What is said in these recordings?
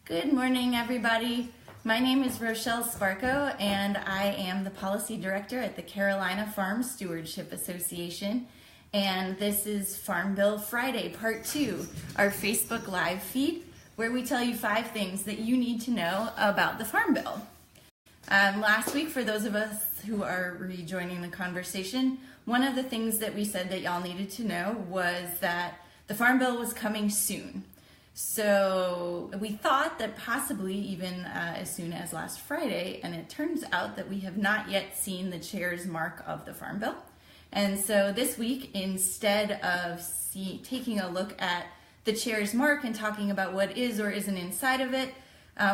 Good morning, everybody. My name is Rochelle Sparko, and I am the Policy Director at the Carolina Farm Stewardship Association. And this is Farm Bill Friday, Part 2, our Facebook Live feed, where we tell you 5 things that you need to know about the Farm Bill. Last week, for those of us who are rejoining the conversation, one of the things that we said that y'all needed to know was that the Farm Bill was coming soon. So we thought that possibly even as soon as last Friday, and it turns out that we have not yet seen the chair's mark of the Farm Bill. And so this week, instead of taking a look at the chair's mark and talking about what is or isn't inside of it,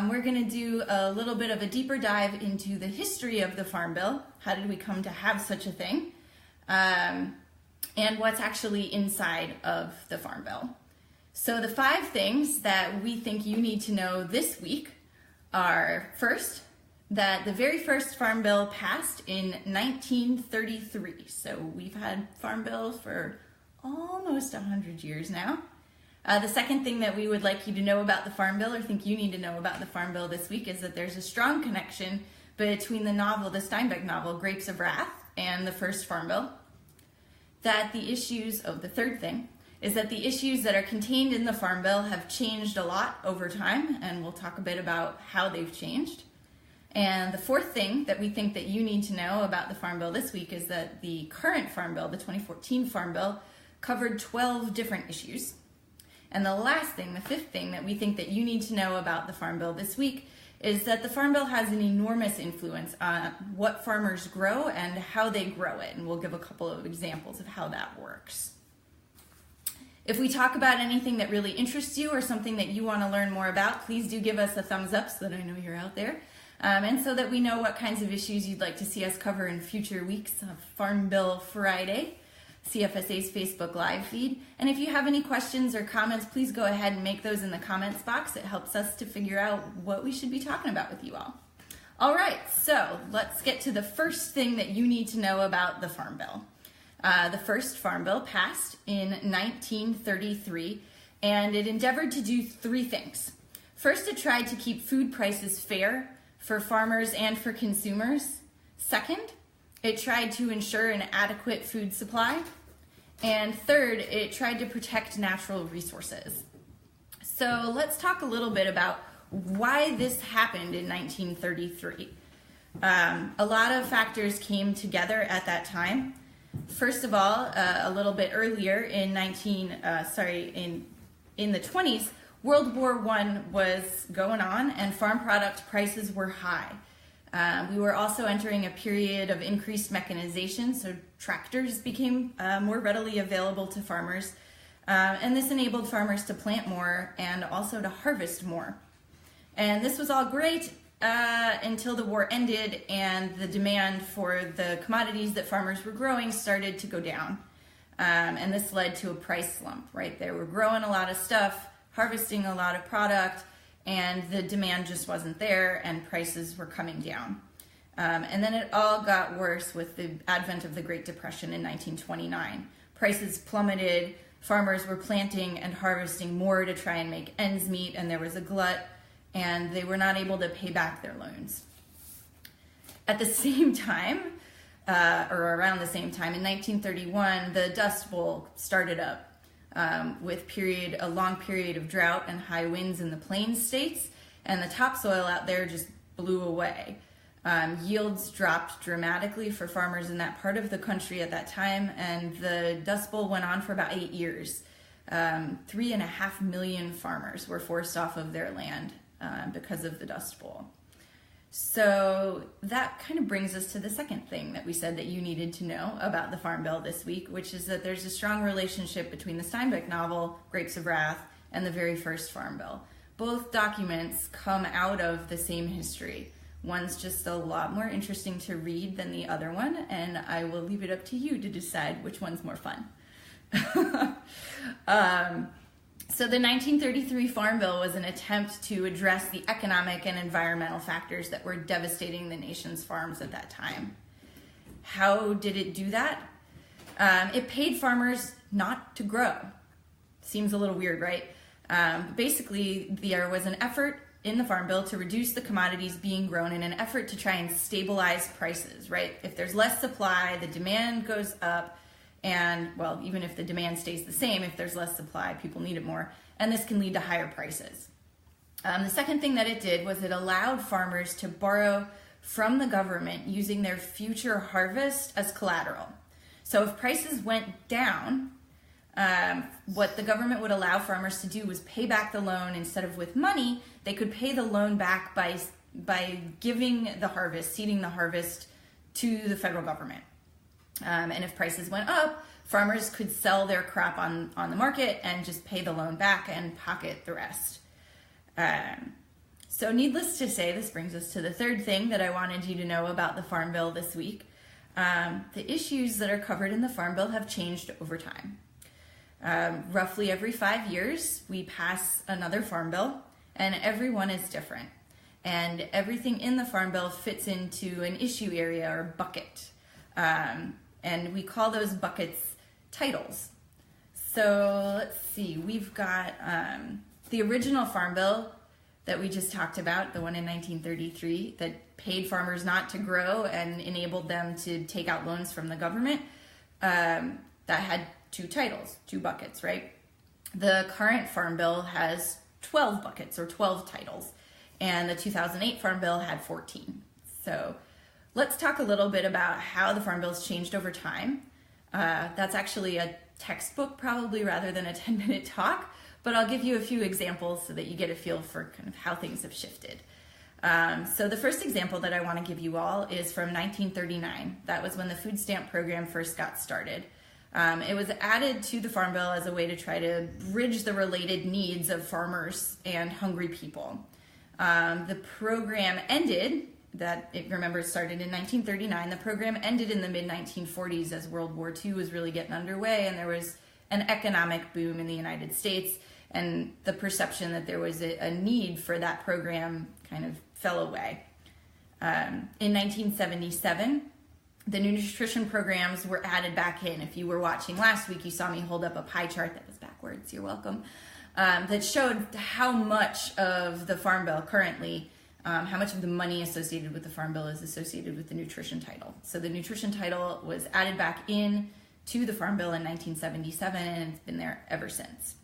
we're going to do a little bit of a deeper dive into the history of the Farm Bill. How did we come to have such a thing? And what's actually inside of the Farm Bill. So the 5 things that we think you need to know this week are, first, that the very first Farm Bill passed in 1933. So we've had Farm Bills for almost 100 years now. The second thing that we would like you to know about the Farm Bill, or think you need to know about the Farm Bill this week, is that there's a strong connection between the Steinbeck novel, Grapes of Wrath, and the first Farm Bill. The third thing is that the issues that are contained in the Farm Bill have changed a lot over time, and we'll talk a bit about how they've changed. And the fourth thing that we think that you need to know about the Farm Bill this week is that the current Farm Bill, the 2014 Farm Bill, covered 12 different issues. And the last thing, the fifth thing that we think that you need to know about the Farm Bill this week is that the Farm Bill has an enormous influence on what farmers grow and how they grow it. And we'll give a couple of examples of how that works. If we talk about anything that really interests you or something that you want to learn more about, please do give us a thumbs up so that I know you're out there. And so that we know what kinds of issues you'd like to see us cover in future weeks of Farm Bill Friday, CFSA's Facebook Live feed. And if you have any questions or comments, please go ahead and make those in the comments box. It helps us to figure out what we should be talking about with you all. All right, so let's get to the first thing that you need to know about the Farm Bill. The first Farm Bill passed in 1933, and it endeavored to do 3 things. First, it tried to keep food prices fair for farmers and for consumers. Second, it tried to ensure an adequate food supply. And third, it tried to protect natural resources. So let's talk a little bit about why this happened in 1933. A lot of came together at that time. First of all, a little bit earlier in the 20s, World War I was going on and farm product prices were high. We were also entering a period of increased mechanization, so tractors became more readily available to farmers, and this enabled farmers to plant more and also to harvest more. And this was all great until the war ended and the demand for the commodities that farmers were growing started to go down. And this led to a price slump, right? They were growing a lot of stuff, harvesting a lot of product, and the demand just wasn't there and prices were coming down. And then it all got worse with the advent of the Great Depression in 1929. Prices plummeted, farmers were planting and harvesting more to try and make ends meet, and there was a glut, and they were not able to pay back their loans. At the same time, or around the same time, in 1931, the Dust Bowl started up with a long period of drought and high winds in the Plains states, and the topsoil out there just blew away. Yields dropped dramatically for farmers in that part of the country at that time, and the Dust Bowl went on for about 8 years. 3.5 million farmers were forced off of their land because of the Dust Bowl. So that kind of brings us to the second thing that we said that you needed to know about the Farm Bill this week, which is that there's a strong relationship between the Steinbeck novel, Grapes of Wrath, and the very first Farm Bill. Both documents come out of the same history. One's just a lot more interesting to read than the other one, and I will leave it up to you to decide which one's more fun. So the 1933 Farm Bill was an attempt to address the economic and environmental factors that were devastating the nation's farms at that time. How did it do that? It paid farmers not to grow. Seems a little weird, right? Basically, there was an effort in the Farm Bill to reduce the commodities being grown in an effort to try and stabilize prices, right? If there's less supply, the demand goes up, and, well, even if the demand stays the same, if there's less supply, people need it more, and this can lead to higher prices. The second thing that it did was it allowed farmers to borrow from the government using their future harvest as collateral. So if prices went down, what the government would allow farmers to do was pay back the loan. Instead of with money, they could pay the loan back by giving the harvest, ceding the harvest to the federal government. And if prices went up, farmers could sell their crop on the market and just pay the loan back and pocket the rest. So needless to say, this brings us to the third thing that I wanted you to know about the Farm Bill this week. The issues that are covered in the Farm Bill have changed over time. Roughly every 5 years, we pass another Farm Bill, and every one is different. And everything in the Farm Bill fits into an issue area or bucket. And we call those buckets titles. So let's see, we've got the original Farm Bill that we just talked about, the one in 1933, that paid farmers not to grow and enabled them to take out loans from the government. That had two titles, two buckets, right? The current Farm Bill has 12 buckets or 12 titles, and the 2008 Farm Bill had 14. So let's talk a little bit about how the Farm Bill's changed over time. That's actually a textbook probably rather than a 10-minute talk, but I'll give you a few examples so that you get a feel for kind of how things have shifted. So the first example that I want to give you all is from 1939. That was when the food stamp program first got started. It was added to the Farm Bill as a way to try to bridge the related needs of farmers and hungry people. The program ended, remember, it started in 1939. The program ended in the mid-1940s as World War II was really getting underway, and there was an economic boom in the United States, and the perception that there was a need for that program kind of fell away. In 1977, the nutrition programs were added back in. If you were watching last week, you saw me hold up a pie chart that was backwards, you're welcome, that showed how much of the Farm Bill currently, how much of the money associated with the Farm Bill is associated with the nutrition title. So the nutrition title was added back in to the Farm Bill in 1977, and it's been there ever since.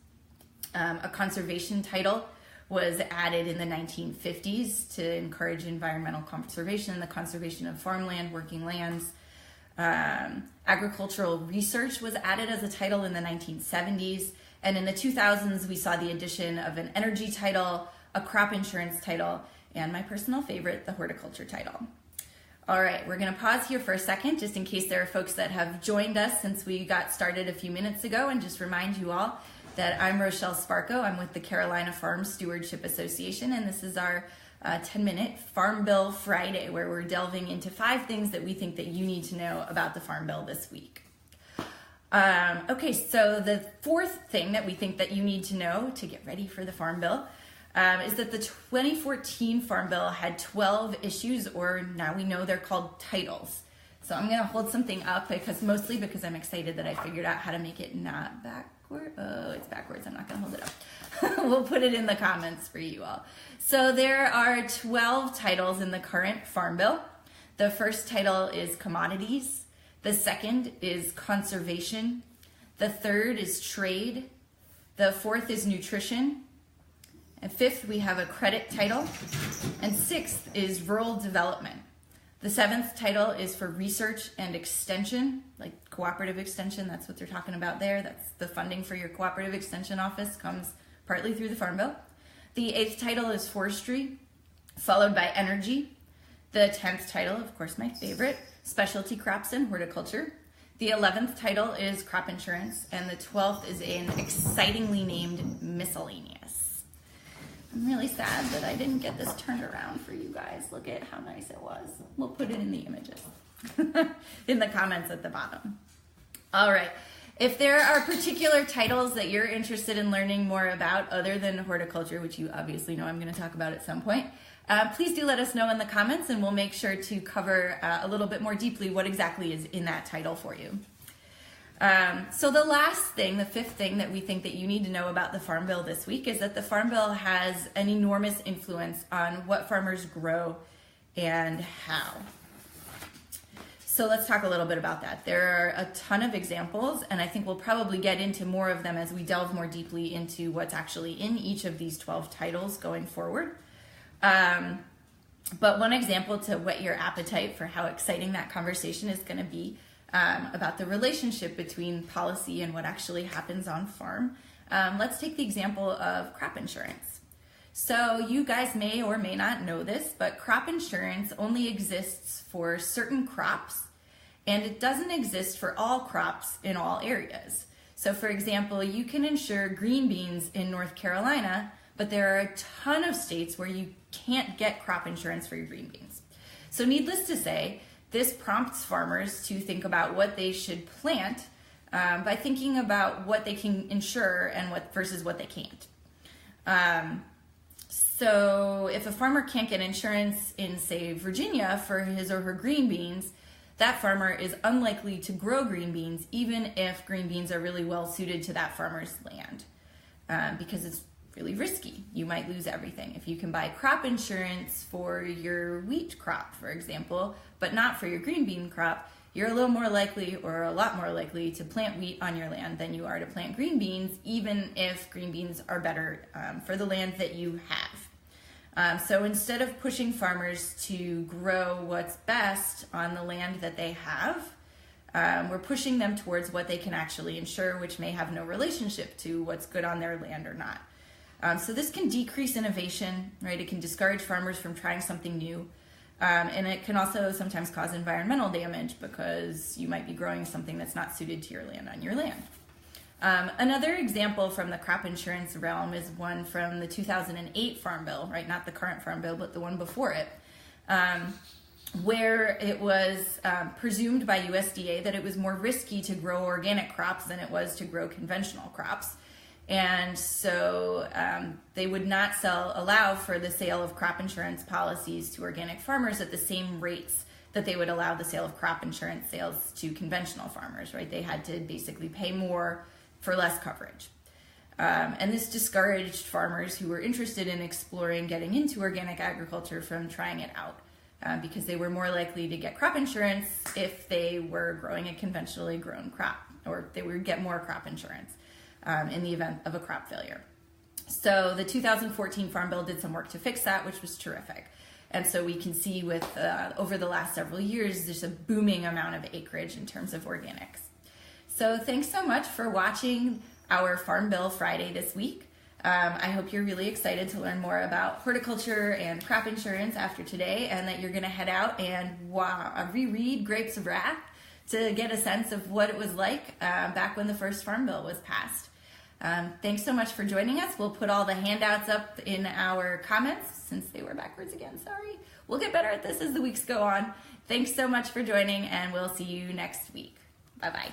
A conservation title was added in the 1950s to encourage environmental conservation and the conservation of farmland, working lands. Agricultural research was added as a title in the 1970s, and in the 2000s we saw the addition of an energy title, a crop insurance title, and my personal favorite, the horticulture title. All right, we're going to pause here for a second just in case there are folks that have joined us since we got started a few minutes ago, and just remind you all that I'm Rochelle Sparko. I'm with the Carolina Farm Stewardship Association, and this is our 10-minute Farm Bill Friday, where we're delving into 5 things that we think that you need to know about the Farm Bill this week. Okay, so the fourth thing that we think that you need to know to get ready for the Farm Bill is that the 2014 Farm Bill had 12 issues, or now we know they're called titles. So I'm going to hold something up mostly because I'm excited that I figured out how to make it not backward. Oh, it's backwards. I'm not going to hold it up. We'll put it in the comments for you all. So there are 12 titles in the current Farm Bill. The first title is commodities. The second is conservation. The third is trade. The fourth is nutrition. And fifth, we have a credit title. And sixth is rural development. The seventh title is for research and extension, like cooperative extension. That's what they're talking about there. That's the funding for your cooperative extension office comes partly through the Farm Bill. The eighth title is forestry, followed by energy. The 10th title, of course, my favorite, specialty crops and horticulture. The 11th title is crop insurance, and the 12th is an excitingly named miscellaneous. I'm really sad that I didn't get this turned around for you guys. Look at how nice it was. We'll put it in the images, in the comments at the bottom. All right. If there are particular titles that you're interested in learning more about other than horticulture, which you obviously know I'm going to talk about at some point, please do let us know in the comments, and we'll make sure to cover a little bit more deeply what exactly is in that title for you. So the last thing, the fifth thing that we think that you need to know about the Farm Bill this week is that the Farm Bill has an enormous influence on what farmers grow and how. So let's talk a little bit about that. There are a ton of examples, and I think we'll probably get into more of them as we delve more deeply into what's actually in each of these 12 titles going forward. But one example to whet your appetite for how exciting that conversation is going to be about the relationship between policy and what actually happens on farm. Let's take the example of crop insurance. So you guys may or may not know this, but crop insurance only exists for certain crops, and it doesn't exist for all crops in all areas. So for example, you can insure green beans in North Carolina, but there are a ton of states where you can't get crop insurance for your green beans. So needless to say, this prompts farmers to think about what they should plant by thinking about what they can insure and what versus what they can't. So if a farmer can't get insurance in, say, Virginia for his or her green beans, that farmer is unlikely to grow green beans, even if green beans are really well suited to that farmer's land, because it's really risky. You might lose everything. If you can buy crop insurance for your wheat crop, for example, but not for your green bean crop, you're a little more likely, or a lot more likely, to plant wheat on your land than you are to plant green beans, even if green beans are better for the land that you have. So instead of pushing farmers to grow what's best on the land that they have, we're pushing them towards what they can actually insure, which may have no relationship to what's good on their land or not. So this can decrease innovation, right? It can discourage farmers from trying something new. And it can also sometimes cause environmental damage because you might be growing something that's not suited to your land on your land. Another example from the crop insurance realm is one from the 2008 Farm Bill, right? Not the current Farm Bill, but the one before it, where it was presumed by USDA that it was more risky to grow organic crops than it was to grow conventional crops. And so they would not allow for the sale of crop insurance policies to organic farmers at the same rates that they would allow the sale of crop insurance sales to conventional farmers, right? They had to basically pay more for less coverage. And this discouraged farmers who were interested in exploring getting into organic agriculture from trying it out because they were more likely to get crop insurance if they were growing a conventionally grown crop, or they would get more crop insurance in the event of a crop failure. So the 2014 Farm Bill did some work to fix that, which was terrific. And so we can see with over the last several years, there's a booming amount of acreage in terms of organics. So thanks so much for watching our Farm Bill Friday this week. I hope you're really excited to learn more about horticulture and crop insurance after today, and that you're going to head out and reread Grapes of Wrath to get a sense of what it was like back when the first Farm Bill was passed. Thanks so much for joining us. We'll put all the handouts up in our comments, since they were backwards again, sorry. We'll get better at this as the weeks go on. Thanks so much for joining, and we'll see you next week. Bye-bye.